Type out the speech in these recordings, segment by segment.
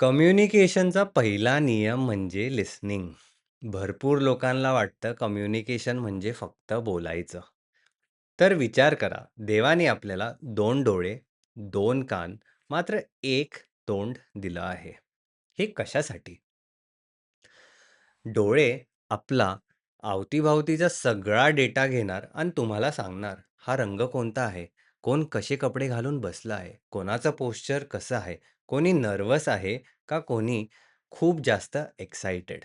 कम्युनिकेशनचा पहिला नियम म्हणजे लिसनिंग. भरपूर लोकांना वाटतं कम्युनिकेशन म्हणजे फक्त बोलायचं. तर विचार करा, देवाने आपल्याला 2 डोळे, 2 कान, मात्र एक तोंड दिलं आहे. हे कशासाठी? डोळे आपला अवतीभवतीचा सगळा डेटा घेणार आणि तुम्हाला सांगणार, हा रंग कोणता आहे, कोण कसे कपडे घालून बसला आहे, कोणाचं पोश्चर कसं आहे, कोणी नर्वस आहे का कोणी खूप जास्त एक्साइटेड.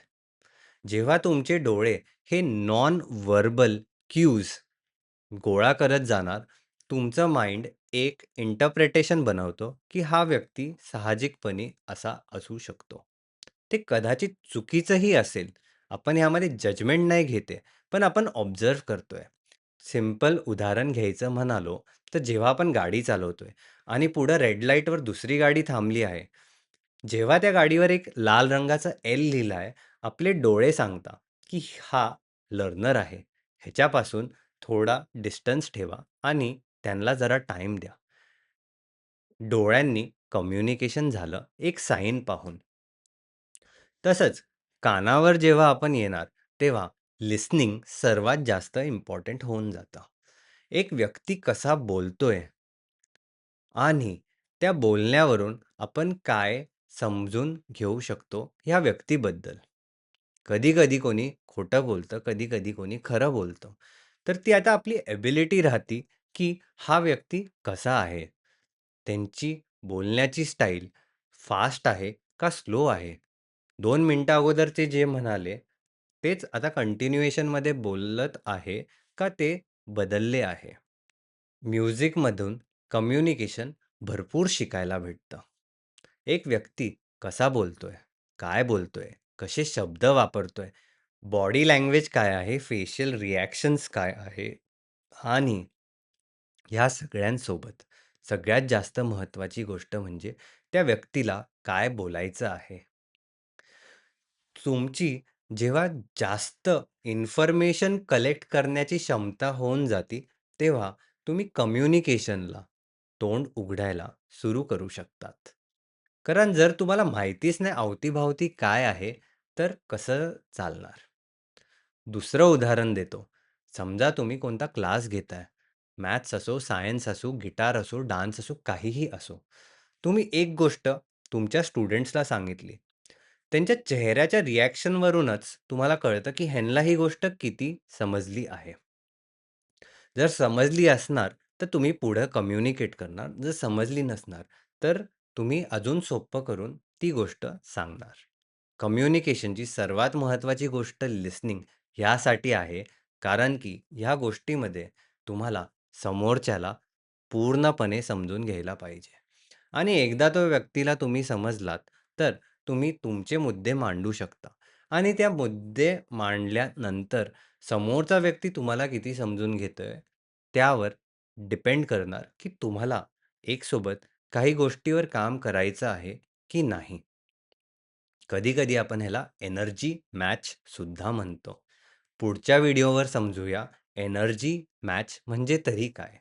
जेव्हा तुमचे डोळे हे नॉन व्हर्बल क्यूज गोळा करत जाणार, तुमचं माइंड एक इंटरप्रिटेशन बनवतो की हा व्यक्ती साहजिकपणे असा असू शकतो. ते कदाचित चुकीचंही असेल. आपण ह्यामध्ये जजमेंट नाही घेते, पण आपण ऑब्झर्व्ह करतोय. सिंपल उदाहरण घ्यायचं म्हणालो, तर जेव्हा आपण गाडी चालवतोय आणि पुढं रेड लाईटवर दुसरी गाडी थांबली आहे, जेव्हा त्या गाडीवर एक लाल रंगाचा एल लिहिला आहे, आपले डोळे सांगता की हा लर्नर आहे. ह्याच्यापासून थोडा डिस्टन्स ठेवा आणि त्यांना जरा टाईम द्या. डोळ्यांनी कम्युनिकेशन झालं एक साईन पाहून. तसंच कानावर जेव्हा आपण येणार, तेव्हा लिसनिंग सर्वात जास्त इम्पॉर्टंट होऊन जातं. एक व्यक्ती कसा बोलतोय आणि त्या बोलण्यावरून आपण काय समजून घेऊ शकतो ह्या व्यक्तीबद्दल. कधी-कधी कोणी खोटं बोलतं, कधी-कधी कोणी खरं बोलतं. तर ती आता आपली एबिलिटी राहते, की हा व्यक्ती कसा आहे? त्यांची बोलण्याची स्टाईल फास्ट आहे का स्लो आहे? 2 मिनिटं अगोदर ते जे म्हणाले, तेच आता कंटिन्युएशनमध्ये बोलत आहे का ते बदलले आहे? म्युझिकमधून कम्युनिकेशन भरपूर शिकायला भेटतं. एक व्यक्ती कसा बोलतोय, काय बोलतोय, कसे शब्द वापरतोय, बॉडी लँग्वेज काय आहे, फेशियल रिॲक्शन्स काय आहे आणि ह्या सगळ्यांसोबत सगळ्यात जास्त महत्त्वाची गोष्ट म्हणजे त्या व्यक्तीला काय बोलायचं आहे. तुमची जेव्हा जास्त इन्फॉर्मेशन कलेक्ट करण्याची क्षमता होऊन जाते, तेव्हा तुम्ही कम्युनिकेशनला तोंड उघडायला सुरू करू शकतात. कारण जर तुम्हाला माहितीच नाही अवतीभवती काय आहे, तर कसं चालणार? दुसरं उदाहरण देतो. समजा तुम्ही कोणता क्लास घेताय. मॅथ्स असो, सायन्स असो, गिटार असो, डान्स असो, काहीही असो. तुम्ही एक गोष्ट तुमच्या स्टुडंट्सला सांगितली. त्यांच्या चेहऱ्याच्या रिएक्शनवरूनच तुम्हाला कळतं, की ह्यांना ही गोष्ट किती समजली आहे. जर समजली असणार, तर तुम्ही पुढं कम्युनिकेट करणार. जर समजली नसणार, तर तुम्ही अजून सोपं करून ती गोष्ट सांगणार. कम्युनिकेशनची सर्वात महत्त्वाची गोष्ट लिसनिंग ह्यासाठी आहे, कारण की ह्या गोष्टीमध्ये तुम्हाला समोरच्याला पूर्णपणे समजून घ्यायला पाहिजे. आणि एकदा तो व्यक्तीला तुम्ही समजलात, तर तुम्ही तुमचे मुद्दे मांडू शकता आणि त्या मुद्दे मांडल्यानंतर समोरचा व्यक्ती तुम्हाला किती समजून घेतोय, त्यावर डिपेंड करणार, की तुम्हाला एकसोबत काही गोष्टीवर काम करायचं आहे की नाही. कधी-कधी आपण ह्याला एनर्जी मॅच सुद्धा म्हणतो. पुढच्या व्हिडिओवर समजूया एनर्जी मॅच म्हणजे तरी काय?